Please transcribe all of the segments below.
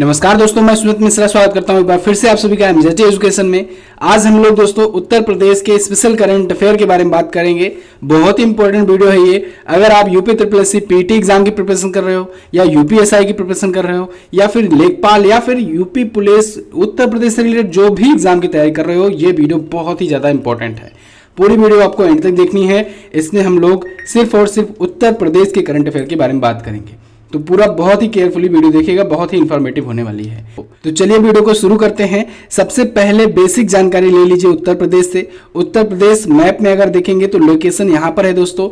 नमस्कार दोस्तों, मैं सुमित मिश्रा स्वागत करता हूं एक बार फिर से आप सभी का एमजेटी एजुकेशन में। आज हम लोग दोस्तों उत्तर प्रदेश के स्पेशल करंट अफेयर के बारे में बात करेंगे। बहुत ही इंपॉर्टेंट वीडियो है ये। अगर आप UP triple SC PT exam की प्रिपरेशन कर रहे हो या यूपीएसआई की प्रिपरेशन कर रहे हो या फिर लेखपाल या फिर यूपी पुलिस उत्तर प्रदेश से रिलेटेड जो भी एग्जाम की तैयारी कर रहे हो, ये वीडियो बहुत ही ज्यादा इंपॉर्टेंट है। पूरी वीडियो आपको एंड तक देखनी है। इसमें हम लोग सिर्फ और सिर्फ उत्तर प्रदेश के करंट अफेयर के बारे में बात करेंगे, तो पूरा बहुत ही केयरफुली वीडियो देखिएगा, बहुत ही इंफॉर्मेटिव होने वाली है। तो चलिए वीडियो को शुरू करते हैं। सबसे पहले बेसिक जानकारी ले लीजिए उत्तर प्रदेश से। उत्तर प्रदेश मैप में अगर देखेंगे तो लोकेशन यहाँ पर है दोस्तों।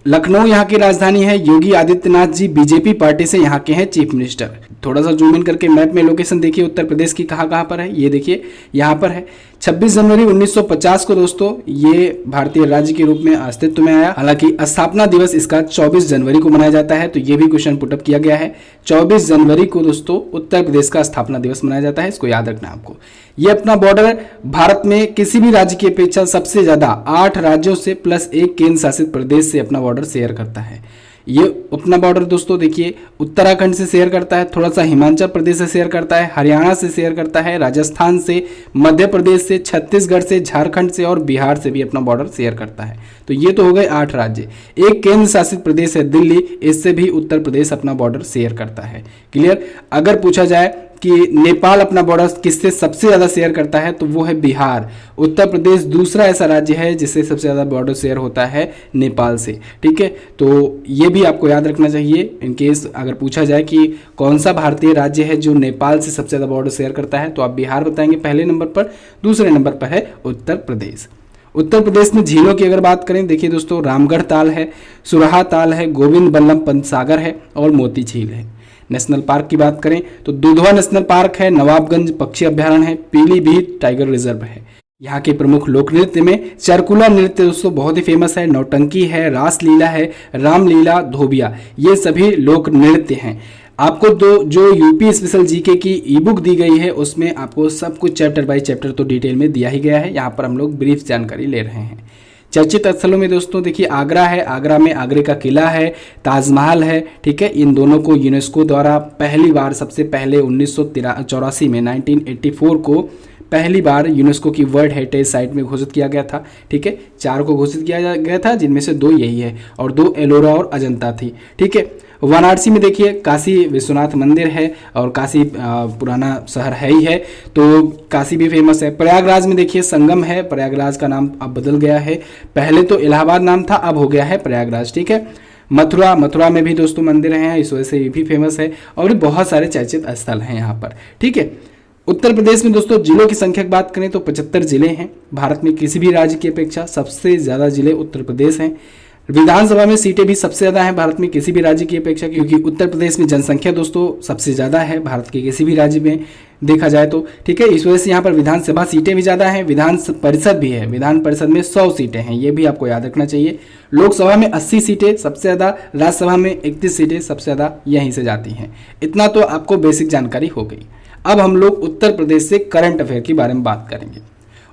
लखनऊ यहाँ की राजधानी है। योगी आदित्यनाथ जी बीजेपी पार्टी से यहाँ के हैं चीफ मिनिस्टर। थोड़ा सा जूम इन करके मैप में लोकेशन देखिए उत्तर प्रदेश की कहाँ कहाँ पर है। ये देखिए यहाँ पर है। 26 जनवरी 1950 को दोस्तों ये भारतीय राज्य के रूप में अस्तित्व में आया। हालांकि स्थापना दिवस इसका 24 जनवरी को मनाया जाता है, तो ये भी क्वेश्चन पुटअप किया गया है। 24 जनवरी को दोस्तों उत्तर प्रदेश का स्थापना दिवस मनाया जाता है, इसको याद रखना आपको। ये अपना बॉर्डर भारत में किसी भी राज्य की अपेक्षा सबसे ज्यादा 8 राज्यों से प्लस 1 केंद्र शासित प्रदेश से अपना बॉर्डर शेयर करता है। ये अपना बॉर्डर दोस्तों देखिए उत्तराखंड से शेयर करता है, थोड़ा सा हिमाचल प्रदेश से शेयर करता है, हरियाणा से शेयर करता है, राजस्थान से, मध्य प्रदेश से, छत्तीसगढ़ से, झारखंड से और बिहार से भी अपना बॉर्डर शेयर करता है। तो ये तो हो गए 8 राज्य। एक केंद्र शासित प्रदेश है दिल्ली, इससे भी उत्तर प्रदेश अपना बॉर्डर शेयर करता है। क्लियर। अगर पूछा जाए कि नेपाल अपना बॉर्डर किससे सबसे ज्यादा शेयर करता है, तो वो है बिहार। उत्तर प्रदेश दूसरा ऐसा राज्य है जिससे सबसे ज्यादा बॉर्डर शेयर होता है नेपाल से। ठीक है, तो ये भी आपको याद रखना चाहिए। इनकेस अगर पूछा जाए कि कौन सा भारतीय राज्य है जो नेपाल से सबसे ज्यादा बॉर्डर शेयर करता है, तो आप बिहार बताएंगे पहले नंबर पर। दूसरे नंबर पर है उत्तर प्रदेश। उत्तर प्रदेश में झीलों की अगर बात करें, देखिए दोस्तों रामगढ़ ताल है, सुराहा ताल है, गोविंद बल्लभ पंत सागर है और मोती झील है। नेशनल पार्क की बात करें तो दुधवा नेशनल पार्क है, नवाबगंज पक्षी अभ्यारण्य है, पीलीभीत टाइगर रिजर्व है। यहाँ के प्रमुख लोक नृत्य में चरकुला नृत्य दोस्तों बहुत ही फेमस है, नौटंकी है, रासलीला है, रामलीला, धोबिया, ये सभी लोक नृत्य हैं। आपको जो यूपी स्पेशल जीके की ई बुक दी गई है उसमें आपको सब कुछ चैप्टर बाय चैप्टर तो डिटेल में दिया ही गया है। यहाँ पर हम लोग ब्रीफ जानकारी ले रहे हैं। चर्चित स्थलों में दोस्तों देखिए आगरा है, आगरा में आगरे का किला है, ताजमहल है। ठीक है, इन दोनों को यूनेस्को द्वारा पहली बार सबसे पहले 1984 में 1984 को पहली बार यूनेस्को की वर्ल्ड हेरिटेज साइट में घोषित किया गया था। ठीक है, 4 को घोषित किया गया था जिनमें से 2 यही है और 2 एलोरा और अजंता थी। ठीक है, वाराणसी में देखिए काशी विश्वनाथ मंदिर है और काशी पुराना शहर है ही है, तो काशी भी फेमस है। प्रयागराज में देखिए संगम है, प्रयागराज का नाम अब बदल गया है, पहले तो इलाहाबाद नाम था, अब हो गया है प्रयागराज। ठीक है, मथुरा में भी दोस्तों मंदिर हैं, इस वजह से ये भी फेमस है और बहुत सारे चर्चित स्थल हैं यहाँ पर। ठीक है, उत्तर प्रदेश में दोस्तों जिलों की संख्या की बात करें तो 75 जिले हैं। भारत में किसी भी राज्य की अपेक्षा सबसे ज्यादा जिले उत्तर प्रदेश हैं। विधानसभा में सीटें भी सबसे ज्यादा हैं भारत में किसी भी राज्य की अपेक्षा, क्योंकि उत्तर प्रदेश में जनसंख्या दोस्तों सबसे ज्यादा है भारत के किसी भी राज्य में देखा जाए तो। ठीक है, इस वजह से यहाँ पर विधानसभा सीटें भी ज्यादा हैं, विधान परिषद भी है, विधान परिषद में 100 सीटें हैं, ये भी आपको याद रखना चाहिए। लोकसभा में 80 सीटें सबसे ज्यादा, राज्यसभा में 31 सीटें सबसे ज्यादा यहीं से जाती हैं। इतना तो आपको बेसिक जानकारी हो गई। अब हम लोग उत्तर प्रदेश से करंट अफेयर के बारे में बात करेंगे।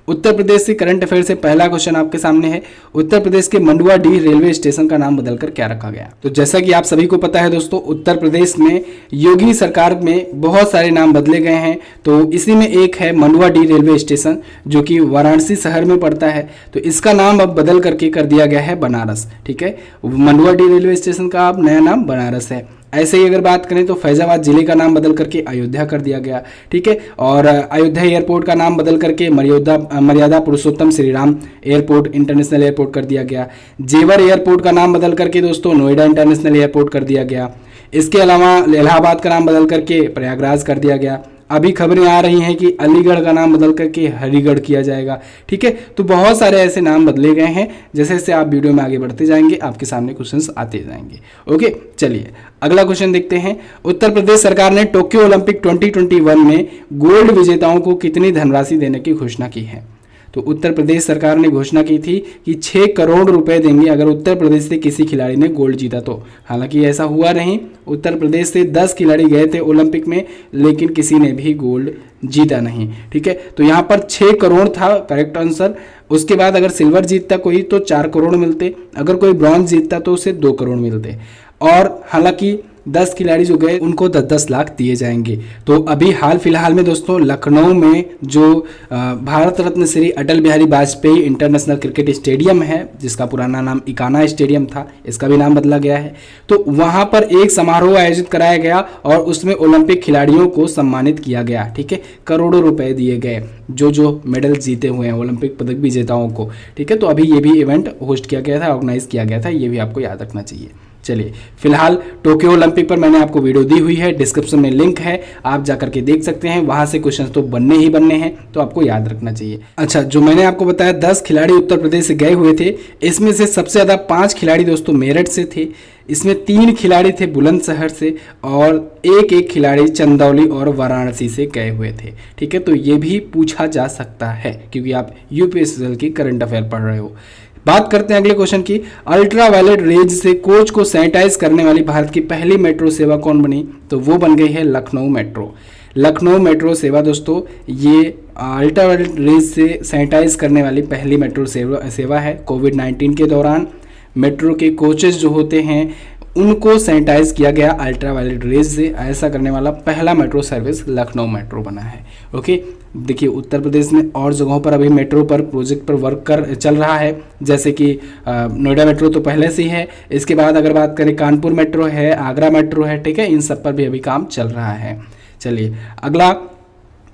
उत्तर प्रदेश से करंट अफेयर से पहला क्वेश्चन आपके सामने है, उत्तर प्रदेश के मंडुआडीह रेलवे स्टेशन का नाम बदलकर क्या रखा गया। तो जैसा कि आप सभी को पता है दोस्तों, उत्तर प्रदेश में योगी सरकार में बहुत सारे नाम बदले गए हैं, तो इसी में एक है मंडुआडीह रेलवे स्टेशन जो कि वाराणसी शहर में पड़ता है, तो इसका नाम अब बदल करके कर दिया गया है बनारस। ठीक है, मंडुआडीह रेलवे स्टेशन का अब नया नाम बनारस है। ऐसे ही अगर बात करें तो फैजाबाद जिले का नाम बदल करके अयोध्या कर दिया गया। ठीक है, और अयोध्या एयरपोर्ट का नाम बदल करके मर्यादा पुरुषोत्तम Shri Ram airport international airport कर दिया गया। जेवर एयरपोर्ट का नाम बदल करके दोस्तों नोएडा इंटरनेशनल एयरपोर्ट कर दिया गया। इसके अलावा इलाहाबाद का नाम बदल करके प्रयागराज कर दिया गया। अभी खबरें आ रही हैं कि अलीगढ़ का नाम बदल करके हरिगढ़ किया जाएगा। ठीक है, तो बहुत सारे ऐसे नाम बदले गए हैं। जैसे जैसे आप वीडियो में आगे बढ़ते जाएंगे आपके सामने क्वेश्चंस आते जाएंगे। ओके, चलिए अगला क्वेश्चन देखते हैं। उत्तर प्रदेश सरकार ने टोक्यो ओलंपिक 2021 में गोल्ड विजेताओं को कितनी धनराशि देने की घोषणा की है। तो उत्तर प्रदेश सरकार ने घोषणा की थी कि 6 करोड़ रुपए देंगे अगर उत्तर प्रदेश से किसी खिलाड़ी ने गोल्ड जीता तो। हालांकि ऐसा हुआ नहीं, उत्तर प्रदेश से 10 खिलाड़ी गए थे ओलंपिक में, लेकिन किसी ने भी गोल्ड जीता नहीं। ठीक है, तो यहाँ पर 6 करोड़ था करेक्ट आंसर। उसके बाद अगर सिल्वर जीतता कोई तो 4 करोड़ मिलते, अगर कोई ब्रॉन्ज जीतता तो उसे 2 करोड़ मिलते। और हालांकि 10 खिलाड़ी जो गए उनको 10-10 लाख दिए जाएंगे। तो अभी हाल फिलहाल में दोस्तों लखनऊ में जो Bharat Ratna Shri Atal Bihari Vajpayee international cricket stadium है, जिसका पुराना नाम इकाना स्टेडियम था, इसका भी नाम बदला गया है, तो वहां पर एक समारोह आयोजित कराया गया और उसमें ओलंपिक खिलाड़ियों को सम्मानित किया गया। ठीक है, करोड़ों रुपए दिए गए जो मेडल जीते हुए हैं, ओलंपिक पदक विजेताओं को। ठीक है, तो अभी ये भी इवेंट होस्ट किया गया था, ऑर्गेनाइज किया गया था, ये भी आपको याद रखना चाहिए। चलिए, फिलहाल टोक्यो ओलंपिक पर मैंने आपको वीडियो दी हुई है, डिस्क्रिप्शन में लिंक है, आप जाकर के देख सकते हैं। वहां से क्वेश्चन तो बनने ही बनने हैं, तो आपको याद रखना चाहिए। अच्छा, जो मैंने आपको बताया 10 खिलाड़ी उत्तर प्रदेश से गए हुए थे, इसमें से सबसे ज़्यादा 5 खिलाड़ी दोस्तों मेरठ से थे, इसमें 3 खिलाड़ी थे बुलंदशहर से और एक खिलाड़ी चंदौली और वाराणसी से गए हुए थे। ठीक है, तो ये भी पूछा जा सकता है क्योंकि आप यूपीएससी की करंट अफेयर पढ़ रहे हो। बात करते हैं अगले क्वेश्चन की। अल्ट्रा वायलेट रेज से कोच को सैनिटाइज करने वाली भारत की पहली मेट्रो सेवा कौन बनी? तो वो बन गई है लखनऊ मेट्रो। लखनऊ मेट्रो सेवा दोस्तों ये अल्ट्रा वायलेट रेज से सैनिटाइज करने वाली पहली मेट्रो सेवा है। कोविड-19 के दौरान मेट्रो के कोचेस जो होते हैं उनको सैनिटाइज किया गया अल्ट्रा वायलेट रेज से। ऐसा करने वाला पहला मेट्रो सर्विस लखनऊ मेट्रो बना है। ओके, देखिए उत्तर प्रदेश में और जगहों पर अभी मेट्रो पर प्रोजेक्ट पर वर्क चल रहा है, जैसे कि नोएडा मेट्रो तो पहले से ही है। इसके बाद अगर बात करें कानपुर मेट्रो है, आगरा मेट्रो है, ठीक है, इन सब पर भी अभी काम चल रहा है। चलिए अगला,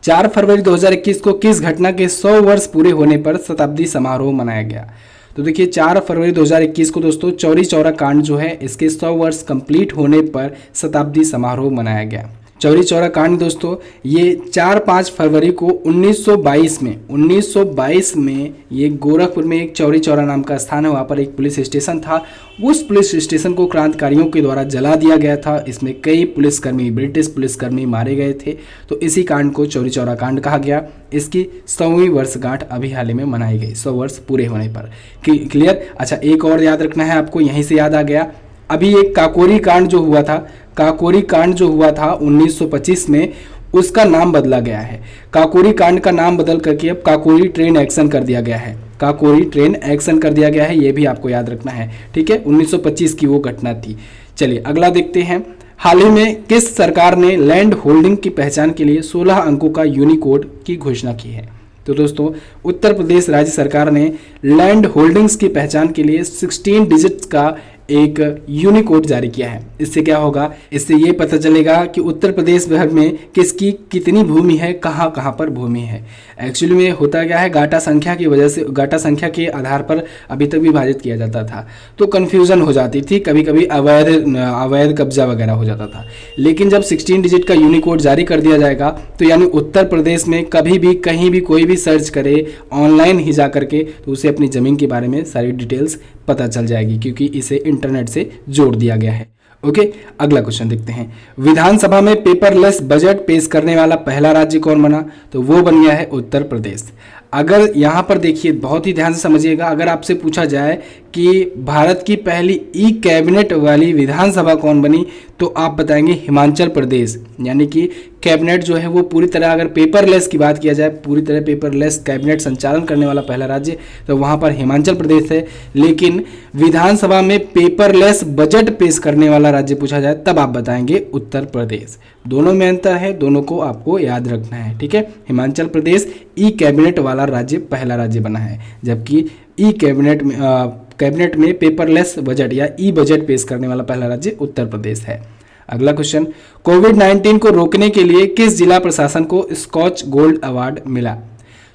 4 फरवरी 2021 को किस घटना के 100 वर्ष पूरे होने पर शताब्दी समारोह मनाया गया? तो देखिए 4 फरवरी 2021 को दोस्तों चौरी चौरा कांड जो है इसके 100 वर्ष कंप्लीट होने पर शताब्दी समारोह मनाया गया। चौरी चौरा कांड दोस्तों ये 4-5 फरवरी को 1922 में ये गोरखपुर में एक चौरी चौरा नाम का स्थान है, वहाँ पर एक पुलिस स्टेशन था। उस पुलिस स्टेशन को क्रांतिकारियों के द्वारा जला दिया गया था। इसमें कई पुलिसकर्मी, ब्रिटिश पुलिसकर्मी मारे गए थे, तो इसी कांड को चौरी चौरा कांड कहा गया। इसकी 100वीं वर्षगांठ अभी हाल ही में मनाई गई, 100 वर्ष पूरे होने पर। क्लियर? अच्छा, एक और याद रखना है आपको, यहीं से याद आ गया, अभी एक काकोरी कांड जो हुआ था, काकोरी कांड जो हुआ था 1925 में, उसका नाम बदला गया है। काकोरी कांड का नाम बदल करके अब काकोरी ट्रेन एक्शन कर दिया गया है। काकोरी ट्रेन एक्शन कर दिया गया है, ये भी आपको याद रखना है। ठीक है, 1925 की वो घटना थी। चलिए अगला देखते हैं। हाल ही में किस सरकार ने लैंड होल्डिंग की पहचान के लिए 16 अंकों का यूनिकोड की घोषणा की है? तो दोस्तों उत्तर प्रदेश राज्य सरकार ने लैंड होल्डिंग्स की पहचान के लिए 16 डिजिट्स का एक यूनिकोड जारी किया है। इससे क्या होगा? इससे ये पता चलेगा कि उत्तर प्रदेश भर में किसकी कितनी भूमि है, कहाँ कहाँ पर भूमि है। एक्चुअली में होता क्या है, गाटा संख्या की वजह से, गाटा संख्या के आधार पर अभी तक विभाजित किया जाता था, तो कन्फ्यूजन हो जाती थी, कभी कभी अवैध कब्जा वगैरह हो जाता था। लेकिन जब 16 डिजिट का यूनिकोड जारी कर दिया जाएगा तो यानी उत्तर प्रदेश में कभी भी कहीं भी कोई भी सर्च करे ऑनलाइन ही जा करके, तो उसे अपनी ज़मीन के बारे में सारी डिटेल्स पता चल जाएगी, क्योंकि इसे इंटरनेट से जोड़ दिया गया है। ओके, अगला क्वेश्चन देखते हैं। विधानसभा में पेपरलेस बजट पेश करने वाला पहला राज्य कौन बना? तो वो बन गया है उत्तर प्रदेश। अगर यहाँ पर देखिए, बहुत ही ध्यान से समझिएगा, अगर आपसे पूछा जाए कि भारत की पहली ई कैबिनेट वाली विधानसभा कौन बनी, तो आप बताएंगे हिमाचल प्रदेश। यानी कि कैबिनेट जो है वो पूरी तरह, अगर पेपरलेस की बात किया जाए, पूरी तरह पेपरलेस कैबिनेट संचालन करने वाला पहला राज्य, तो वहाँ पर हिमाचल प्रदेश है। लेकिन विधानसभा में पेपरलेस बजट पेश करने वाला राज्य पूछा जाए, तब आप बताएंगे उत्तर प्रदेश। दोनों में अंतर है, दोनों को आपको याद रखना है। ठीक है, हिमाचल प्रदेश ई कैबिनेट वाला राज्य पहला राज्य बना है, जबकि ई कैबिनेट में पेपरलेस बजट या ई बजट पेश करने वाला पहला राज्य उत्तर प्रदेश है। अगला क्वेश्चन, कोविड-19 को रोकने के लिए किस जिला प्रशासन को स्कॉच गोल्ड अवार्ड मिला?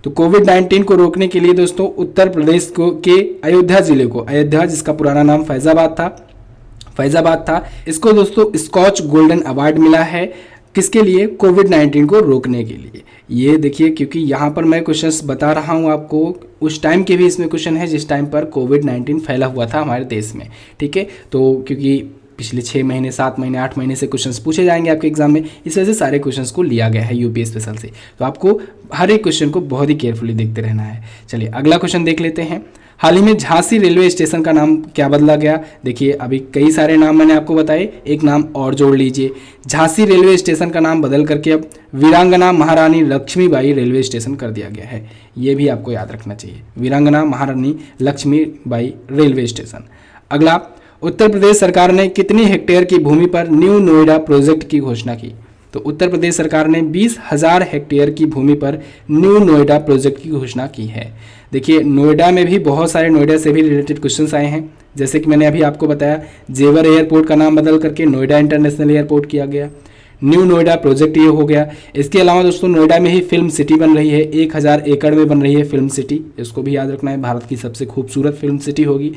तो कोविड-19 को रोकने के लिए दोस्तों उत्तर प्रदेश को के अयोध्या जिले को, अयोध्या जिसका पुराना नाम फैजाबाद था, इसको दोस्तों स्कॉच गोल्डन अवार्ड मिला है। किसके लिए? कोविड-19 को रोकने के लिए। ये देखिए, क्योंकि यहाँ पर मैं क्वेश्चंस बता रहा हूँ आपको, उस टाइम के भी इसमें क्वेश्चन है जिस टाइम पर कोविड-19 फैला हुआ था हमारे देश में। ठीक है, तो क्योंकि पिछले 6 महीने, 7 महीने, 8 महीने से क्वेश्चंस पूछे जाएंगे आपके एग्जाम में, इस वजह से सारे क्वेश्चंस को लिया गया है यूपी स्पेशल से। तो आपको हर एक क्वेश्चन को बहुत ही केयरफुली देखते रहना है। चलिए अगला क्वेश्चन देख लेते हैं। हाल ही में झांसी रेलवे स्टेशन का नाम क्या बदला गया? देखिए अभी कई सारे नाम मैंने आपको बताए, एक नाम और जोड़ लीजिए। झांसी रेलवे स्टेशन का नाम बदल करके अब वीरांगना महारानी लक्ष्मीबाई रेलवे स्टेशन कर दिया गया है। ये भी आपको याद रखना चाहिए, वीरांगना महारानी लक्ष्मीबाई रेलवे स्टेशन। अगला, उत्तर प्रदेश सरकार ने कितनी हेक्टेयर की भूमि पर न्यू नोएडा प्रोजेक्ट की घोषणा की? तो उत्तर प्रदेश सरकार ने 20,000 हेक्टेयर की भूमि पर न्यू नोएडा प्रोजेक्ट की घोषणा की है। देखिए नोएडा में भी बहुत सारे नोएडा से भी रिलेटेड क्वेश्चंस आए हैं, जैसे कि मैंने अभी आपको बताया जेवर एयरपोर्ट का नाम बदल करके नोएडा इंटरनेशनल एयरपोर्ट किया गया, न्यू नोएडा प्रोजेक्ट ये हो गया। इसके अलावा दोस्तों नोएडा में ही फिल्म सिटी बन रही है, 1000 एकड़ में बन रही है फिल्म सिटी, इसको भी याद रखना है, भारत की सबसे खूबसूरत फिल्म सिटी होगी।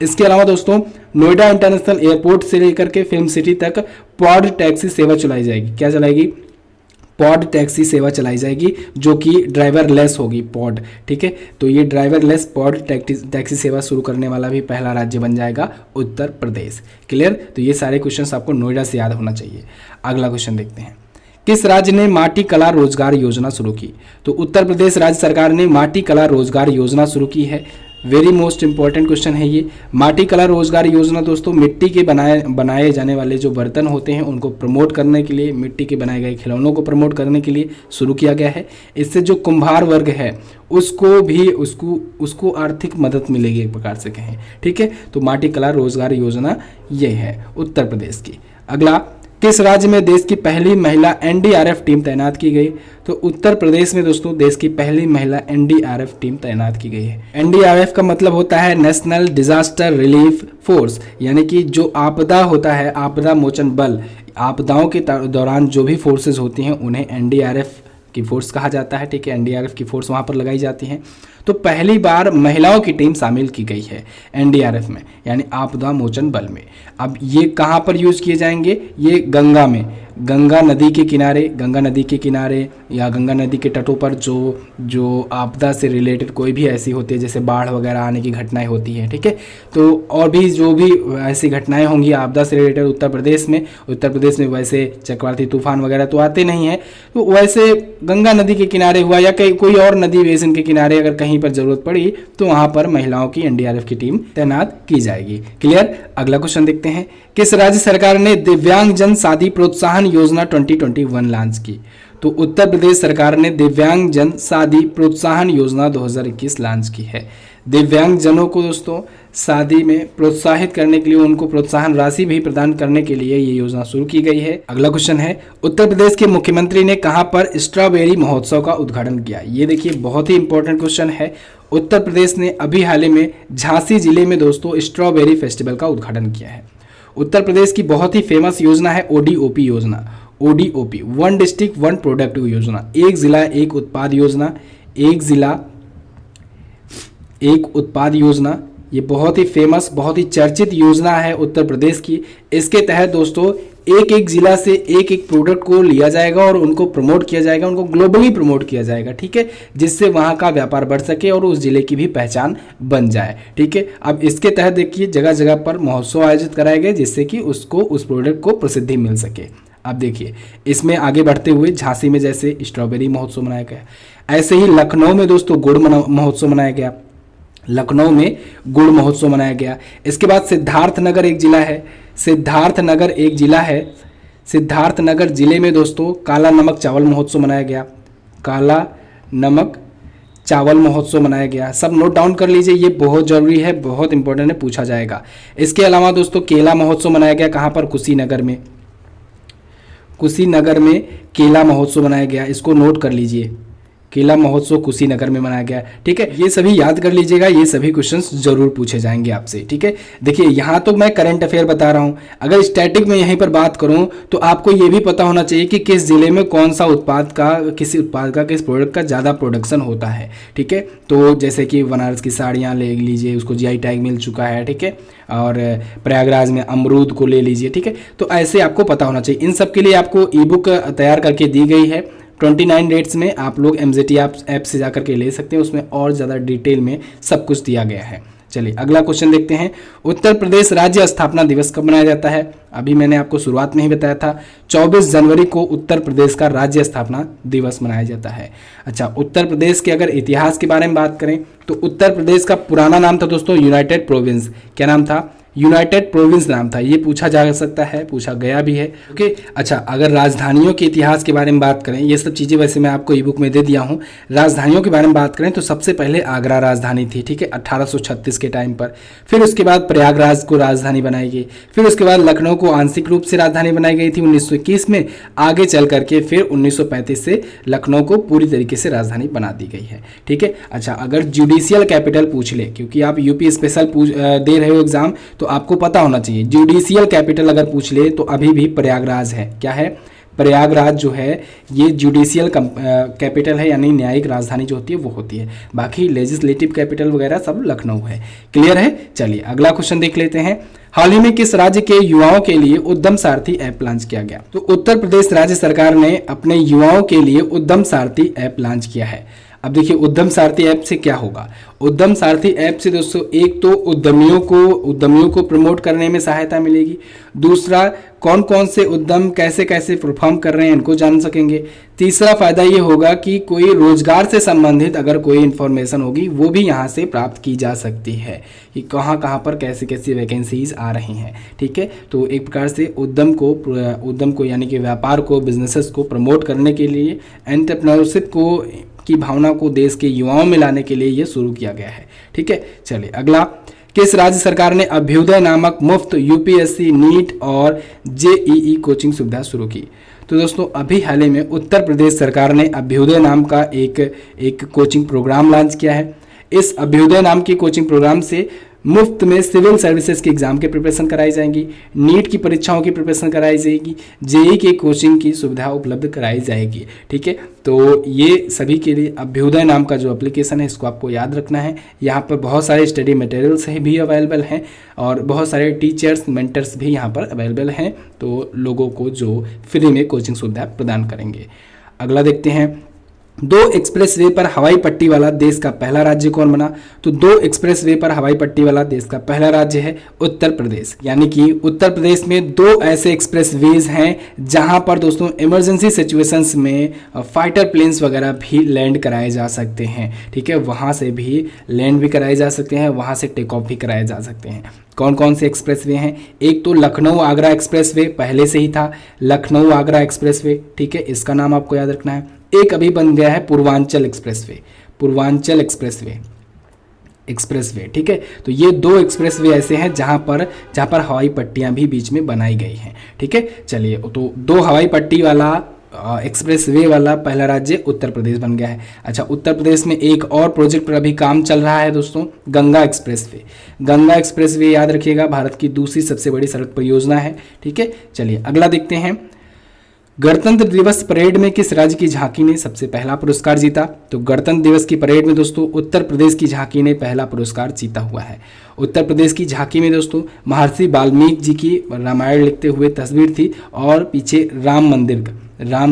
इसके अलावा दोस्तों नोएडा इंटरनेशनल एयरपोर्ट से लेकर के फिल्म सिटी तक पॉड टैक्सी सेवा चलाई जाएगी। क्या चलाएगी? पॉड टैक्सी सेवा चलाई जाएगी, जो कि ड्राइवरलेस होगी पॉड, ठीक है। तो ये ड्राइवरलेस पॉड टैक्सी सेवा शुरू करने वाला भी पहला राज्य बन जाएगा उत्तर प्रदेश। क्लियर? तो ये सारे क्वेश्चंस आपको नोएडा से याद होना चाहिए। अगला क्वेश्चन देखते हैं, किस राज्य ने माटी कला रोजगार योजना शुरू की? तो उत्तर प्रदेश राज्य सरकार ने माटी कला रोजगार योजना शुरू की है। वेरी मोस्ट इंपॉर्टेंट क्वेश्चन है ये। माटी कला रोजगार योजना दोस्तों मिट्टी के बनाए जाने वाले जो बर्तन होते हैं उनको प्रमोट करने के लिए, मिट्टी के बनाए गए खिलौनों को प्रमोट करने के लिए शुरू किया गया है। इससे जो कुम्हार वर्ग है उसको भी उसको आर्थिक मदद मिलेगी एक प्रकार से कहें, ठीक है। तो माटी कला रोजगार योजना ये है उत्तर प्रदेश की। अगला, किस राज्य में देश की पहली महिला एनडीआरएफ टीम तैनात की गई? तो उत्तर प्रदेश में दोस्तों देश की पहली महिला एनडीआरएफ टीम तैनात की गई है। एनडीआरएफ का मतलब होता है नेशनल डिजास्टर रिलीफ फोर्स, यानी कि जो आपदा होता है, आपदा मोचन बल, आपदाओं के दौरान जो भी फोर्सेज होती हैं उन्हें एनडीआरएफ की फोर्स कहा जाता है, ठीक है। एनडीआरएफ की फोर्स वहाँ पर लगाई जाती है। तो पहली बार महिलाओं की टीम शामिल की गई है एनडीआरएफ में, यानी आपदा मोचन बल में। अब ये कहाँ पर यूज किए जाएंगे? ये गंगा में, गंगा नदी के किनारे या गंगा नदी के तटों पर जो आपदा से रिलेटेड कोई भी ऐसी होती है, जैसे बाढ़ वगैरह आने की घटनाएं होती हैं, ठीक है। तो और भी जो भी ऐसी घटनाएं होंगी आपदा से रिलेटेड उत्तर प्रदेश में वैसे चक्रवाती तूफान वगैरह तो आते नहीं हैं, तो वैसे गंगा नदी के किनारे हुआ या कोई और नदी बेसिन के किनारे अगर कहीं पर जरूरत पड़ी तो वहां पर महिलाओं की एनडीआरएफ की टीम तैनात की जाएगी। क्लियर? अगला क्वेश्चन देखते हैं, किस राज्य सरकार ने दिव्यांग जन शादी प्रोत्साहन योजना 2021 लॉन्च की? तो उत्तर प्रदेश सरकार ने दिव्यांग जन शादी प्रोत्साहन योजना 2021 लॉन्च की है। दिव्यांग जनों को दोस्तों शादी में प्रोत्साहित करने के लिए, उनको प्रोत्साहन राशि भी प्रदान करने के लिए ये योजना शुरू की गई है। अगला क्वेश्चन है, उत्तर प्रदेश के मुख्यमंत्री ने कहां पर स्ट्रॉबेरी महोत्सव का उद्घाटन किया? ये देखिए बहुत ही इंपॉर्टेंट क्वेश्चन है। उत्तर प्रदेश ने अभी हाल ही में झांसी जिले में दोस्तों स्ट्रॉबेरी फेस्टिवल का उद्घाटन किया है। उत्तर प्रदेश की बहुत ही फेमस योजना है ओडीओपी योजना, ODOP, one district one product योजना, एक जिला एक उत्पाद योजना, एक जिला एक उत्पाद योजना। ये बहुत ही फेमस, बहुत ही चर्चित योजना है उत्तर प्रदेश की। इसके तहत दोस्तों एक एक जिला से एक एक प्रोडक्ट को लिया जाएगा और उनको प्रमोट किया जाएगा, उनको ग्लोबली प्रमोट किया जाएगा, ठीक है, जिससे वहाँ का व्यापार बढ़ सके और उस जिले की भी पहचान बन जाए, ठीक है। अब इसके तहत देखिए जगह जगह पर महोत्सव आयोजित कराए गए जिससे कि उसको उस प्रोडक्ट को प्रसिद्धि मिल सके। अब देखिए इसमें आगे बढ़ते हुए झांसी में जैसे स्ट्रॉबेरी महोत्सव मनाया गया, ऐसे ही लखनऊ में दोस्तों गुड़ महोत्सव मनाया गया, लखनऊ में गुड़ महोत्सव मनाया गया। इसके बाद सिद्धार्थनगर एक जिला है, सिद्धार्थनगर जिले में दोस्तों काला नमक चावल महोत्सव मनाया गया, काला नमक चावल महोत्सव मनाया गया। सब नोट डाउन कर लीजिए, ये बहुत जरूरी है, बहुत इंपॉर्टेंट है, पूछा जाएगा। इसके अलावा दोस्तों केला महोत्सव मनाया गया, कहाँ पर? कुशीनगर में केला महोत्सव मनाया गया, इसको नोट कर लीजिए, केला महोत्सव कुशीनगर में मनाया गया, ठीक है। ये सभी याद कर लीजिएगा, ये सभी क्वेश्चंस जरूर पूछे जाएंगे आपसे, ठीक है। देखिए यहाँ तो मैं करंट अफेयर बता रहा हूँ, अगर स्टैटिक में यहीं पर बात करूँ तो आपको ये भी पता होना चाहिए कि किस जिले में कौन सा उत्पाद का, किस प्रोडक्ट का ज़्यादा प्रोडक्शन होता है, ठीक है। तो जैसे कि बनारस की साड़ियाँ ले लीजिए, उसको जीआई टैग मिल चुका है, ठीक है। और प्रयागराज में अमरूद को ले लीजिए, ठीक है। तो ऐसे आपको पता होना चाहिए। इन सब के लिए आपको ई बुक तैयार करके दी गई है 29 डेट्स में, आप लोग MZT ऐप से जाकर के ले सकते हैं, उसमें और ज़्यादा डिटेल में सब कुछ दिया गया है। चलिए अगला क्वेश्चन देखते हैं, उत्तर प्रदेश राज्य स्थापना दिवस कब मनाया जाता है? अभी मैंने आपको शुरुआत में ही बताया था 24 जनवरी को उत्तर प्रदेश का राज्य स्थापना दिवस मनाया जाता है। अच्छा, उत्तर प्रदेश के अगर इतिहास के बारे में बात करें तो उत्तर प्रदेश का पुराना नाम था दोस्तों यूनाइटेड प्रोविंस। क्या नाम था? यूनाइटेड प्रोविंस नाम था। ये पूछा जा सकता है, पूछा गया भी है। ओके, अच्छा, अगर राजधानियों के इतिहास के बारे में बात करें, ये सब चीज़ें वैसे मैं आपको ई बुक में दे दिया हूँ। राजधानियों के बारे में बात करें तो सबसे पहले आगरा राजधानी थी, ठीक है, 1836 के टाइम पर। फिर उसके बाद प्रयागराज को राजधानी बनाई गई। फिर उसके बाद लखनऊ को आंशिक रूप से राजधानी बनाई गई थी 1921 में। आगे चल करके फिर 1935 से लखनऊ को पूरी तरीके से राजधानी बना दी गई है, ठीक है। अच्छा, अगर जुडिशियल कैपिटल पूछ ले, क्योंकि आप यूपी स्पेशल दे रहे हो एग्जाम, तो आपको पता होना चाहिए जुडिशियल कैपिटल अगर पूछ ले तो अभी भी प्रयागराज है। क्या है? प्रयागराज जो है ये जुडिशियल कैपिटल है, यानी न्यायिक राजधानी जो होती है वो होती है। बाकी लेजिस्लेटिव कैपिटल वगैरह सब लखनऊ है। क्लियर है? चलिए अगला क्वेश्चन देख लेते हैं। हाल ही में किस राज्य के युवाओं के लिए उद्यम सारथी ऐप लॉन्च किया गया? तो उत्तर प्रदेश राज्य सरकार ने अपने युवाओं के लिए उद्यम सारथी ऐप लॉन्च किया है। अब देखिए उद्यम सारथी ऐप से क्या होगा। उद्यम सारथी ऐप से दोस्तों एक तो उद्यमियों को प्रमोट करने में सहायता मिलेगी। दूसरा, कौन कौन से उद्यम कैसे कैसे परफॉर्म कर रहे हैं इनको जान सकेंगे। तीसरा फायदा ये होगा कि कोई रोजगार से संबंधित अगर कोई इन्फॉर्मेशन होगी वो भी यहाँ से प्राप्त की जा सकती है कि कहाँ कहाँ पर कैसी कैसी वैकेंसीज आ रही हैं, ठीक है। तो एक प्रकार से उद्यम को यानी कि व्यापार को, बिजनेसेस को प्रमोट करने के लिए, एंटरप्रेन्योरशिप की भावना को देश के युवाओं में लाने के लिए ये शुरू किया गया है, ठीक है। चलिए अगला, किस राज्य सरकार ने अभ्युदय नामक मुफ्त यूपीएससी, नीट और जेईई कोचिंग सुविधा शुरू की? तो दोस्तों अभी हाल ही में उत्तर प्रदेश सरकार ने अभ्युदय नाम का एक कोचिंग प्रोग्राम लॉन्च किया है। इस अभ्युदय नाम की कोचिंग प्रोग्राम से मुफ्त में सिविल सर्विसेज के एग्जाम की प्रिपरेशन कराई जाएंगी, नीट की परीक्षाओं की प्रिपरेशन कराई जाएगी, जेईई की कोचिंग की सुविधा उपलब्ध कराई जाएगी, ठीक है। तो ये सभी के लिए अभ्युदय नाम का जो एप्लीकेशन है इसको आपको याद रखना है। यहाँ पर बहुत सारे स्टडी मटेरियल्स भी अवेलेबल हैं और बहुत सारे टीचर्स, मेंटर्स भी यहाँ पर अवेलेबल हैं, तो लोगों को जो फ्री में कोचिंग सुविधा प्रदान करेंगे। अगला देखते हैं, 2 एक्सप्रेसवे पर हवाई पट्टी वाला देश का पहला राज्य कौन बना? तो 2 एक्सप्रेसवे पर हवाई पट्टी वाला देश का पहला राज्य है उत्तर प्रदेश। यानी कि उत्तर प्रदेश में 2 ऐसे एक्सप्रेसवेज हैं जहां पर दोस्तों इमरजेंसी सिचुएशंस में फाइटर प्लेन्स वगैरह भी लैंड कराए जा सकते हैं, ठीक है। वहां से भी लैंड भी कराए जा सकते हैं, वहां से टेक ऑफ भी कराए जा सकते हैं। कौन कौन से एक्सप्रेसवे हैं? एक तो लखनऊ आगरा एक्सप्रेसवे पहले से ही था, लखनऊ आगरा एक्सप्रेसवे, ठीक है, इसका नाम आपको याद रखना है। एक अभी बन गया है पूर्वांचल एक्सप्रेसवे, ठीक है। तो ये 2 एक्सप्रेसवे ऐसे हैं जहां पर हवाई पट्टियां भी बीच में बनाई गई हैं, ठीक है। चलिए, तो 2 हवाई पट्टी वाला एक्सप्रेसवे वाला पहला राज्य उत्तर प्रदेश बन गया है। अच्छा, उत्तर प्रदेश में एक और प्रोजेक्ट पर अभी काम चल रहा है दोस्तों, गंगा एक्सप्रेसवे याद रखिएगा, भारत की दूसरी सबसे बड़ी सड़क परियोजना है, ठीक है। चलिए अगला देखते हैं, गणतंत्र दिवस परेड में किस राज्य की झांकी ने सबसे पहला पुरस्कार जीता? तो गणतंत्र दिवस की परेड में दोस्तों उत्तर प्रदेश की झांकी ने पहला पुरस्कार जीता हुआ है। उत्तर प्रदेश की झांकी में दोस्तों महर्षि वाल्मीकि जी की रामायण लिखते हुए तस्वीर थी और पीछे राम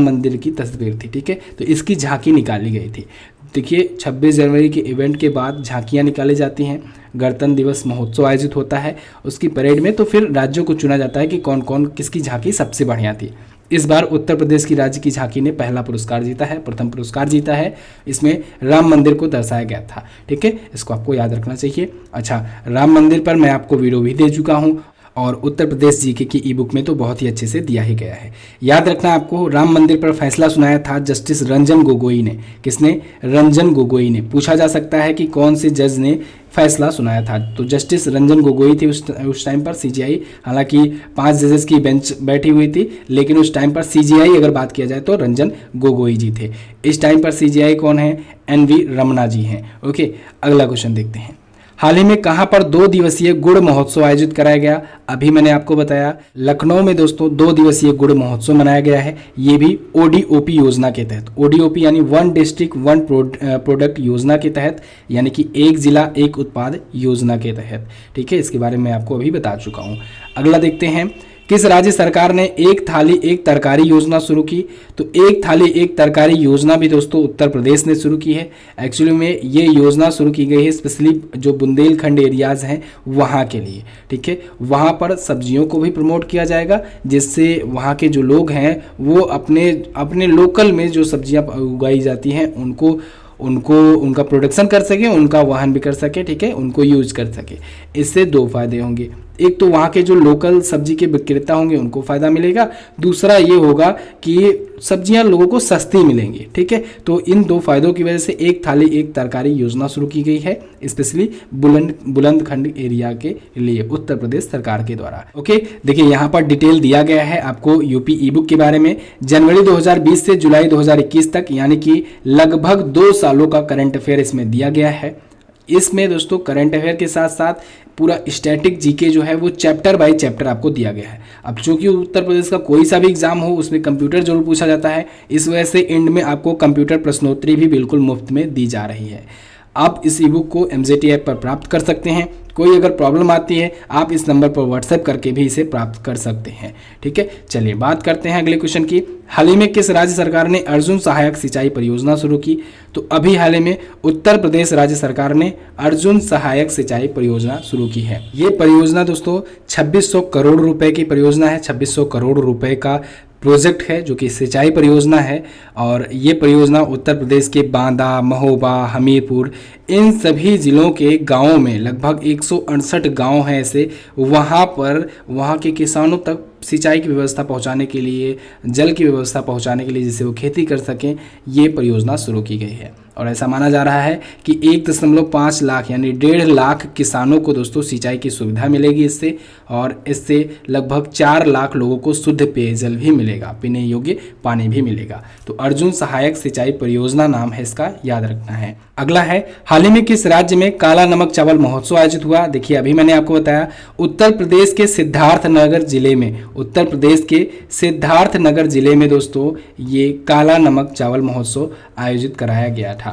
मंदिर की तस्वीर थी, ठीक है। तो इसकी झांकी निकाली गई थी। देखिए 26 जनवरी के इवेंट के बाद झांकियाँ निकाली जाती हैं, गणतंत्र दिवस महोत्सव आयोजित होता है उसकी परेड में, तो फिर राज्यों को चुना जाता है कि कौन कौन किसकी झांकी सबसे बढ़िया थी। इस बार उत्तर प्रदेश की राज्य की झांकी ने पहला पुरस्कार जीता है, प्रथम पुरस्कार जीता है। इसमें राम मंदिर को दर्शाया गया था, ठीक है, इसको आपको याद रखना चाहिए। अच्छा, राम मंदिर पर मैं आपको वीडियो भी दे चुका हूँ और उत्तर प्रदेश जीके की ई बुक में तो बहुत ही अच्छे से दिया ही गया है। याद रखना आपको, राम मंदिर पर फैसला सुनाया था जस्टिस रंजन गोगोई ने। किसने? रंजन गोगोई ने। पूछा जा सकता है कि कौन से जज ने फैसला सुनाया था, तो जस्टिस रंजन गोगोई थे उस टाइम पर। सीजीआई, हालांकि 5 जजेस की बेंच बैठी हुई थी, लेकिन उस टाइम पर सीजीआई अगर बात किया जाए तो रंजन गोगोई जी थे। इस टाइम पर सीजीआई कौन है? एनवी रमना जी हैं। ओके, अगला क्वेश्चन देखते हैं, हाल ही में कहां पर 2 दिवसीय गुड़ महोत्सव आयोजित कराया गया? अभी मैंने आपको बताया लखनऊ में दोस्तों 2 दिवसीय गुड़ महोत्सव मनाया गया है, ये भी ओडीओपी योजना के तहत। ओडीओपी यानी 1 डिस्ट्रिक्ट 1 प्रोडक्ट योजना के तहत, यानी कि 1 जिला 1 उत्पाद योजना के तहत, ठीक है। इसके बारे में आपको अभी बता चुका हूँ। अगला देखते हैं, किस राज्य सरकार ने 1 थाली 1 तरकारी योजना शुरू की? तो 1 थाली 1 तरकारी योजना भी दोस्तों उत्तर प्रदेश ने शुरू की है। एक्चुअली में ये योजना शुरू की गई है स्पेशली जो बुंदेलखंड एरियाज हैं वहाँ के लिए, ठीक है। वहाँ पर सब्जियों को भी प्रमोट किया जाएगा, जिससे वहाँ के जो लोग हैं वो अपने लोकल में जो सब्जियाँ उगाई जाती हैं उनका प्रोडक्शन कर सके, उनका वहन भी कर सके, ठीक है, उनको यूज कर सके। इससे 2 फायदे होंगे। एक तो वहाँ के जो लोकल सब्जी के विक्रेता होंगे उनको फ़ायदा मिलेगा, दूसरा ये होगा कि सब्जियां लोगों को सस्ती मिलेंगी। ठीक है, तो इन दो फायदों की वजह से एक थाली एक तरकारी योजना शुरू की गई है, स्पेशली बुलंदखंड एरिया के लिए उत्तर प्रदेश सरकार के द्वारा। ओके, देखिए यहाँ पर डिटेल दिया गया है आपको यूपी ई बुक के बारे में। जनवरी 2020 से जुलाई 2021 तक, यानी कि लगभग 2 सालों का करंट अफेयर इसमें दिया गया है। इसमें दोस्तों करंट अफेयर के साथ साथ पूरा स्टैटिक जीके जो है वो चैप्टर बाय चैप्टर आपको दिया गया है। अब चूंकि उत्तर प्रदेश का कोई सा भी एग्जाम हो उसमें कंप्यूटर जरूर पूछा जाता है, इस वजह से एंड में आपको कंप्यूटर प्रश्नोत्तरी भी बिल्कुल मुफ्त में दी जा रही है। आप इस ई बुक को MZT ऐप पर प्राप्त कर सकते हैं। कोई अगर प्रॉब्लम आती है आप इस नंबर पर व्हाट्सएप करके भी इसे प्राप्त कर सकते हैं। ठीक है, चलिए बात करते हैं अगले क्वेश्चन की। हाल ही में किस राज्य सरकार ने अर्जुन सहायक सिंचाई परियोजना शुरू की? तो अभी हाल ही में उत्तर प्रदेश राज्य सरकार ने अर्जुन सहायक सिंचाई परियोजना शुरू की है। ये परियोजना दोस्तों 2600 करोड़ रुपए की परियोजना है। 2600 करोड़ रुपए का प्रोजेक्ट है जो कि सिंचाई परियोजना है, और ये परियोजना उत्तर प्रदेश के बांदा, महोबा, हमीरपुर इन सभी ज़िलों के गांवों में, लगभग 168 गांव हैं ऐसे, वहाँ पर वहाँ के किसानों तक सिंचाई की व्यवस्था पहुँचाने के लिए, जल की व्यवस्था पहुँचाने के लिए, जिससे वो खेती कर सकें, ये परियोजना शुरू की गई है। और ऐसा माना जा रहा है कि 1.5 लाख यानी 1.5 लाख किसानों को दोस्तों सिंचाई की सुविधा मिलेगी इससे, और इससे लगभग 4 लाख लोगों को शुद्ध पेयजल भी मिलेगा, पीने योग्य पानी भी मिलेगा। तो अर्जुन सहायक सिंचाई परियोजना नाम है इसका, याद रखना है। अगला है, हाल ही में किस राज्य में काला नमक चावल महोत्सव आयोजित हुआ? देखिए अभी मैंने आपको बताया उत्तर प्रदेश के सिद्धार्थनगर जिले में, उत्तर प्रदेश के सिद्धार्थनगर जिले में दोस्तों ये काला नमक चावल महोत्सव आयोजित कराया गया था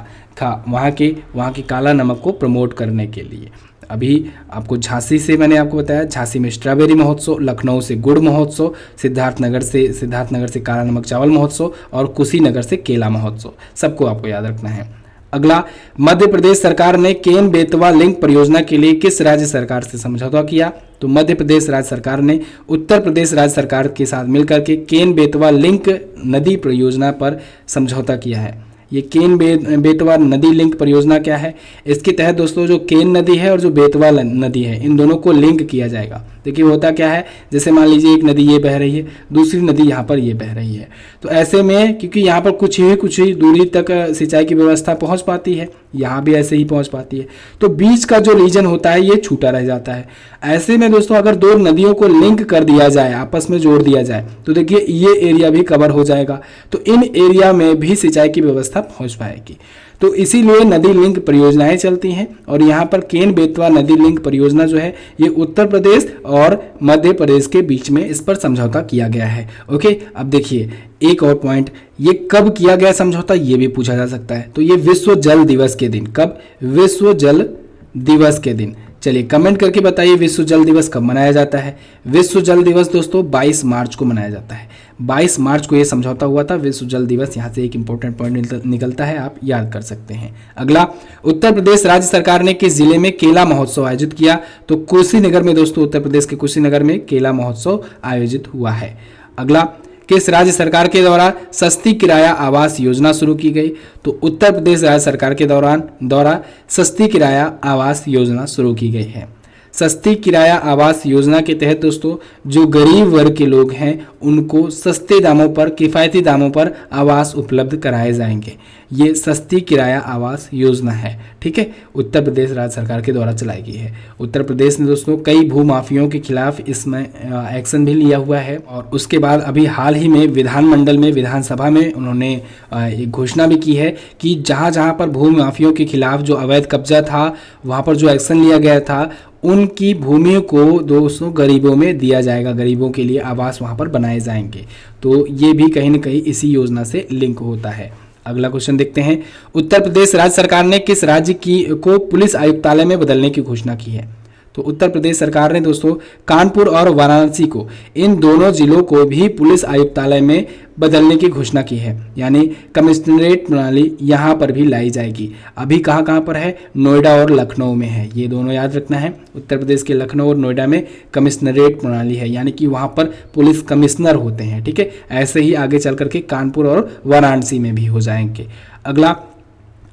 वहाँ के काला नमक को प्रमोट करने के लिए। अभी आपको झांसी से मैंने आपको बताया, झांसी में स्ट्रॉबेरी महोत्सव, लखनऊ से गुड़ महोत्सव, सिद्धार्थनगर से काला नमक चावल महोत्सव, और कुशीनगर से केला महोत्सव, सबको आपको याद रखना है। अगला, मध्य प्रदेश सरकार ने केन बेतवा लिंक परियोजना के लिए किस राज्य सरकार से समझौता किया? तो मध्य प्रदेश राज्य सरकार ने उत्तर प्रदेश राज्य सरकार के साथ मिलकर के केन बेतवा लिंक नदी परियोजना पर समझौता किया है। ये केन बेतवा नदी लिंक परियोजना क्या है? इसके तहत दोस्तों जो केन नदी है और जो बेतवा नदी है, इन दोनों को लिंक किया जाएगा। देखिए होता क्या है, जैसे मान लीजिए एक नदी ये बह रही है, दूसरी नदी यहाँ पर ये बह रही है, तो ऐसे में क्योंकि यहाँ पर कुछ ही दूरी तक सिंचाई की व्यवस्था पहुँच पाती है, यहाँ भी ऐसे ही पहुँच पाती है, तो बीच का जो रीजन होता है ये छूटा रह जाता है। ऐसे में दोस्तों अगर 2 नदियों को लिंक कर दिया जाए, आपस में जोड़ दिया जाए, तो देखिए ये एरिया भी कवर हो जाएगा, तो इन एरिया में भी सिंचाई की व्यवस्था पहुँच पाएगी। तो इसीलिए नदी लिंक परियोजनाएं चलती हैं, और यहाँ पर केन बेतवा नदी लिंक परियोजना जो है ये उत्तर प्रदेश और मध्य प्रदेश के बीच में इस पर समझौता किया गया है। ओके, अब देखिए एक और पॉइंट, ये कब किया गया समझौता ये भी पूछा जा सकता है। तो ये विश्व जल दिवस के दिन, कब? विश्व जल दिवस के दिन। चलिए कमेंट करके बताइए विश्व जल दिवस कब मनाया जाता है? विश्व जल दिवस दोस्तों 22 मार्च को मनाया जाता है। 22 मार्च को ये समझौता हुआ था, विश्व जल दिवस। यहाँ से एक इंपॉर्टेंट पॉइंट निकलता है, आप याद कर सकते हैं। अगला, उत्तर प्रदेश राज्य सरकार ने किस जिले में केला महोत्सव आयोजित किया? तो कुशीनगर में दोस्तों, उत्तर प्रदेश के कुशीनगर में केला महोत्सव आयोजित हुआ है। अगला, किस राज्य सरकार के द्वारा सस्ती किराया आवास योजना शुरू की गई? तो उत्तर प्रदेश राज्य सरकार के द्वारा सस्ती किराया आवास योजना शुरू की गई है। सस्ती किराया आवास योजना के तहत दोस्तों जो गरीब वर्ग के लोग हैं उनको सस्ते दामों पर, किफ़ायती दामों पर आवास उपलब्ध कराए जाएंगे। ये सस्ती किराया आवास योजना है, ठीक है, उत्तर प्रदेश राज्य सरकार के द्वारा चलाई गई है। उत्तर प्रदेश ने दोस्तों कई भूमाफियों के खिलाफ इसमें एक्शन भी लिया हुआ है, और उसके बाद अभी हाल ही में विधानमंडल में, विधानसभा में उन्होंने एक घोषणा भी की है कि जहाँ जहाँ पर भूमाफियों के खिलाफ जो अवैध कब्जा था, वहाँ पर जो एक्शन लिया गया था, उनकी भूमि को दोस्तों गरीबों में दिया जाएगा, गरीबों के लिए आवास वहाँ पर बनाए जाएंगे। तो ये भी कहीं ना कहीं इसी योजना से लिंक होता है। अगला क्वेश्चन देखते हैं, उत्तर प्रदेश राज्य सरकार ने किस राज्य को पुलिस आयुक्तालय में बदलने की घोषणा की है? तो उत्तर प्रदेश सरकार ने दोस्तों कानपुर और वाराणसी को, इन दोनों जिलों को भी पुलिस आयुक्तालय में बदलने की घोषणा की है, यानी कमिश्नरेट प्रणाली यहाँ पर भी लाई जाएगी। अभी कहाँ पर है? नोएडा और लखनऊ में है, ये दोनों याद रखना है। उत्तर प्रदेश के लखनऊ और नोएडा में कमिश्नरेट प्रणाली है, यानी कि वहाँ पर पुलिस कमिश्नर होते हैं, ठीक है। ऐसे ही आगे चल करके कानपुर और वाराणसी में भी हो जाएंगे। अगला,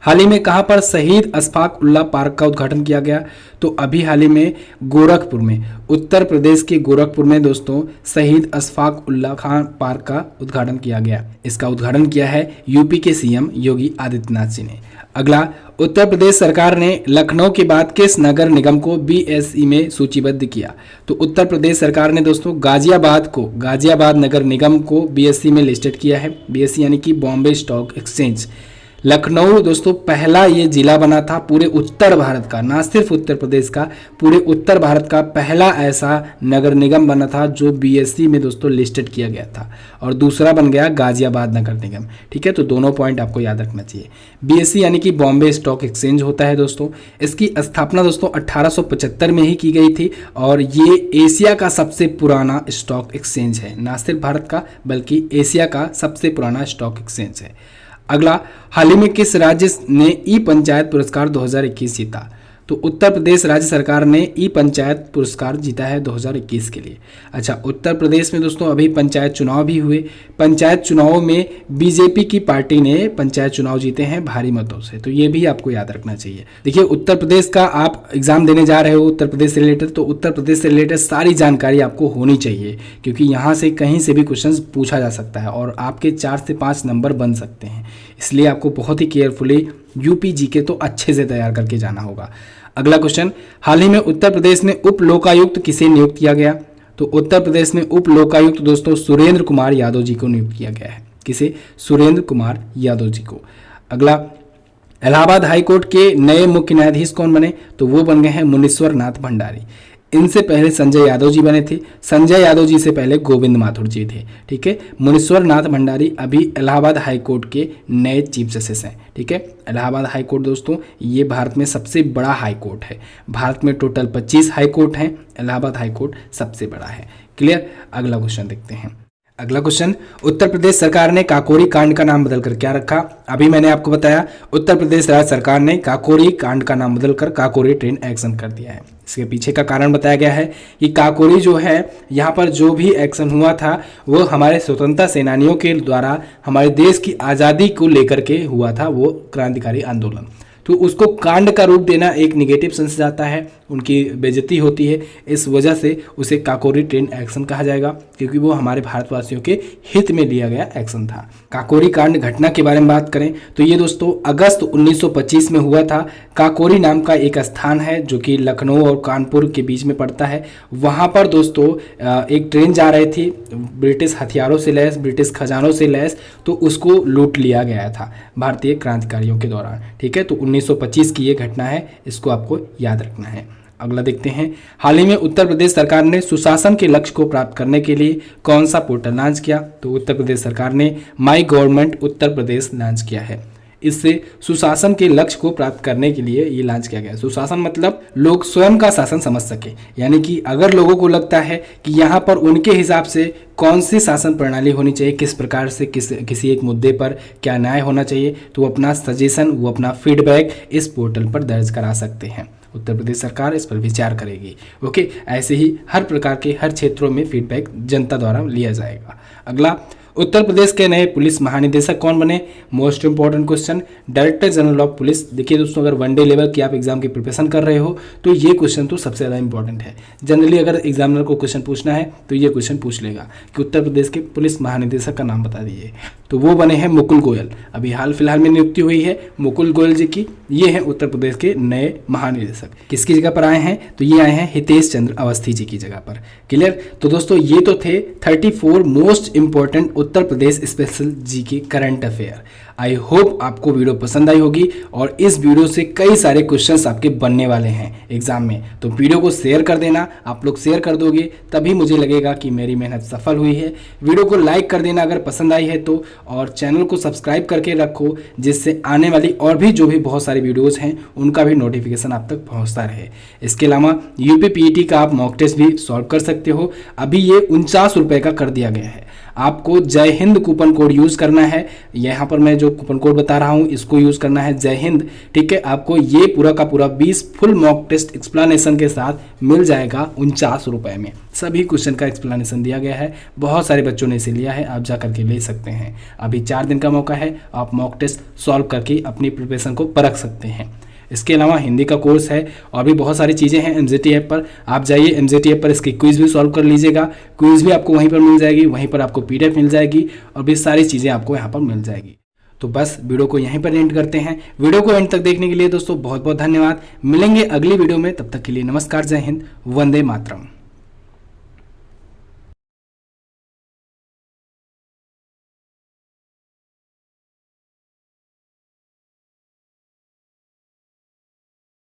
हाल ही में कहाँ पर शहीद अशफाक उल्लाह पार्क का उद्घाटन किया गया? तो अभी हाल ही में गोरखपुर में, उत्तर प्रदेश के गोरखपुर में दोस्तों शहीद अशफाक उल्लाह खान पार्क का उद्घाटन किया गया। इसका उद्घाटन किया है यूपी के सीएम योगी आदित्यनाथ जी ने। अगला, उत्तर प्रदेश सरकार ने लखनऊ के बाद किस नगर निगम को बीएसई में सूचीबद्ध किया? तो उत्तर प्रदेश सरकार ने दोस्तों गाजियाबाद नगर निगम को बीएसई में लिस्टेड किया है। बीएसई यानी कि बॉम्बे स्टॉक एक्सचेंज। लखनऊ दोस्तों पहला ये जिला बना था पूरे उत्तर भारत का, ना सिर्फ उत्तर प्रदेश का, पूरे उत्तर भारत का पहला ऐसा नगर निगम बना था जो बीएसई में दोस्तों लिस्टेड किया गया था। और दूसरा बन गया गाजियाबाद नगर निगम। ठीक है, तो दोनों पॉइंट आपको याद रखना चाहिए। बीएसई यानी कि बॉम्बे स्टॉक एक्सचेंज होता है दोस्तों। इसकी स्थापना दोस्तों 1875 में ही की गई थी और ये एशिया का सबसे पुराना स्टॉक एक्सचेंज है, ना सिर्फ भारत का बल्कि एशिया का सबसे पुराना स्टॉक एक्सचेंज है। अगला, हाल ही में किस राज्य ने ई पंचायत पुरस्कार 2021 जीता? तो उत्तर प्रदेश राज्य सरकार ने ई पंचायत पुरस्कार जीता है 2021 के लिए। अच्छा, उत्तर प्रदेश में दोस्तों अभी पंचायत चुनाव भी हुए। पंचायत चुनावों में बीजेपी की पार्टी ने पंचायत चुनाव जीते हैं भारी मतों से, तो ये भी आपको याद रखना चाहिए। देखिए, उत्तर प्रदेश का आप एग्जाम देने जा रहे हो उत्तर प्रदेश से रिलेटेड, तो उत्तर प्रदेश से रिलेटेड सारी जानकारी आपको होनी चाहिए, क्योंकि यहाँ से कहीं से भी क्वेश्चन पूछा जा सकता है और आपके 4 से 5 नंबर बन सकते हैं। इसलिए आपको बहुत ही केयरफुली यूपी जीके तो अच्छे से तैयार करके जाना होगा। अगला क्वेश्चन, हाल ही में उत्तर प्रदेश में उप लोकायुक्त किसे नियुक्त किया गया? तो उत्तर प्रदेश में उप लोकायुक्त दोस्तों सुरेंद्र कुमार यादव जी को नियुक्त किया गया है। किसे? सुरेंद्र कुमार यादव जी को। अगला, इलाहाबाद हाईकोर्ट के नए मुख्य न्यायाधीश कौन बने? तो वो बन गए हैं मुनीश्वर नाथ भंडारी। इनसे पहले संजय यादव जी बने थे। संजय यादव जी से पहले गोविंद माथुर जी थे। ठीक है, मुनीश्वर नाथ भंडारी अभी इलाहाबाद हाई कोर्ट के नए चीफ जस्टिस हैं। ठीक है, इलाहाबाद हाई कोर्ट दोस्तों ये भारत में सबसे बड़ा हाई कोर्ट है। भारत में टोटल 25 हाई कोर्ट हैं, इलाहाबाद हाई कोर्ट सबसे बड़ा है। क्लियर? अगला क्वेश्चन देखते हैं। अगला क्वेश्चन, उत्तर प्रदेश सरकार ने काकोरी कांड का नाम बदलकर क्या रखा? अभी मैंने आपको बताया उत्तर प्रदेश राज्य सरकार ने काकोरी कांड का नाम बदलकर काकोरी ट्रेन एक्शन कर दिया है। इसके पीछे का कारण बताया गया है कि काकोरी जो है, यहाँ पर जो भी एक्शन हुआ था वो हमारे स्वतंत्रता सेनानियों के द्वारा हमारे देश की आज़ादी को लेकर के हुआ था, वो क्रांतिकारी आंदोलन। तो उसको कांड का रूप देना एक निगेटिव सेंस जाता है, उनकी बेइज्जती होती है। इस वजह से उसे काकोरी ट्रेन एक्शन कहा जाएगा, क्योंकि वो हमारे भारतवासियों के हित में लिया गया एक्शन था। काकोरी कांड घटना के बारे में बात करें तो ये दोस्तों अगस्त 1925 में हुआ था। काकोरी नाम का एक स्थान है जो कि लखनऊ और कानपुर के बीच में पड़ता है। वहाँ पर दोस्तों एक ट्रेन जा रही थी ब्रिटिश हथियारों से लैस, ब्रिटिश खजानों से लैस, तो उसको लूट लिया गया था भारतीय क्रांतिकारियों के दौरान। ठीक है, तो 1925 की ये घटना है, इसको आपको याद रखना है। अगला देखते हैं, हाल ही में उत्तर प्रदेश सरकार ने सुशासन के लक्ष्य को प्राप्त करने के लिए कौन सा पोर्टल लॉन्च किया? तो उत्तर प्रदेश सरकार ने my government Uttar Pradesh launch किया है। इससे सुशासन के लक्ष्य को प्राप्त करने के लिए ये लॉन्च किया गया। सुशासन मतलब लोग स्वयं का शासन समझ सके, यानी कि अगर लोगों को लगता है कि यहाँ पर उनके हिसाब से कौन सी शासन प्रणाली होनी चाहिए, किस प्रकार से किसी एक मुद्दे पर क्या न्याय होना चाहिए, तो वो अपना सजेशन, वो अपना फीडबैक इस पोर्टल पर दर्ज करा सकते हैं। उत्तर प्रदेश सरकार इस पर विचार करेगी। ओके, ऐसे ही हर प्रकार के हर क्षेत्रों में फीडबैक जनता द्वारा लिया जाएगा। अगला, उत्तर प्रदेश के नए पुलिस महानिदेशक कौन बने? Most important question, director general of police. देखिए दोस्तों, अगर वनडे लेवल की आप एग्जाम की प्रिपरेशन कर रहे हो तो ये क्वेश्चन तो सबसे ज़्यादा इंपॉर्टेंट है। जनरली अगर एग्जामिनर को क्वेश्चन पूछना है तो ये क्वेश्चन पूछ लेगा कि उत्तर प्रदेश के पुलिस महानिदेशक का नाम बता दीजिए। तो वो बने हैं मुकुल गोयल। अभी हाल फिलहाल में नियुक्ति हुई है मुकुल गोयल जी की। ये हैं उत्तर प्रदेश के नए महानिदेशक। किसकी जगह पर आए हैं? तो ये आए हैं हितेश चंद्र अवस्थी जी की जगह पर। क्लियर? तो दोस्तों ये तो थे 34 most important Uttar Pradesh special GK current affair. I hope आपको वीडियो पसंद आई होगी और इस वीडियो से कई सारे क्वेश्चंस आपके बनने वाले हैं एग्जाम में। तो वीडियो को शेयर कर देना, आप लोग शेयर कर दोगे तभी मुझे लगेगा कि मेरी मेहनत सफल हुई है। वीडियो को लाइक कर देना अगर पसंद आई है तो, और चैनल को सब्सक्राइब करके रखो जिससे आने वाली और भी जो भी बहुत सारी वीडियोज़ हैं उनका भी नोटिफिकेशन आप तक पहुँचता रहे। इसके अलावा यूपी पीईटी का आप मॉक टेस्ट भी सॉल्व कर सकते हो। अभी ये 49 रुपये का कर दिया गया है। आपको जय हिंद कूपन कोड यूज़ करना है। यहाँ पर मैं जो कूपन कोड बता रहा हूँ इसको यूज़ करना है, जय हिंद। ठीक है, आपको ये पूरा का पूरा 20 फुल मॉक टेस्ट एक्सप्लेनेशन के साथ मिल जाएगा 49 रुपये में। सभी क्वेश्चन का एक्सप्लेनेशन दिया गया है, बहुत सारे बच्चों ने इसे लिया है, आप जा करके ले सकते हैं। अभी 4 दिन का मौका है, आप मॉक टेस्ट सॉल्व करके अपनी प्रिपरेशन को परख सकते हैं। इसके अलावा हिंदी का कोर्स है और भी बहुत सारी चीज़ें हैं MZT ऐप पर। आप जाइए MZT ऐप पर, इसकी क्विज भी सॉल्व कर लीजिएगा। क्विज भी आपको वहीं पर मिल जाएगी, वहीं पर आपको PDF मिल जाएगी और भी सारी चीज़ें आपको यहाँ पर मिल जाएगी। तो बस वीडियो को यहीं पर एंड करते हैं। वीडियो को एंड तक देखने के लिए दोस्तों बहुत बहुत धन्यवाद। मिलेंगे अगली वीडियो में, तब तक के लिए नमस्कार, जय हिंद, वंदे मातरम।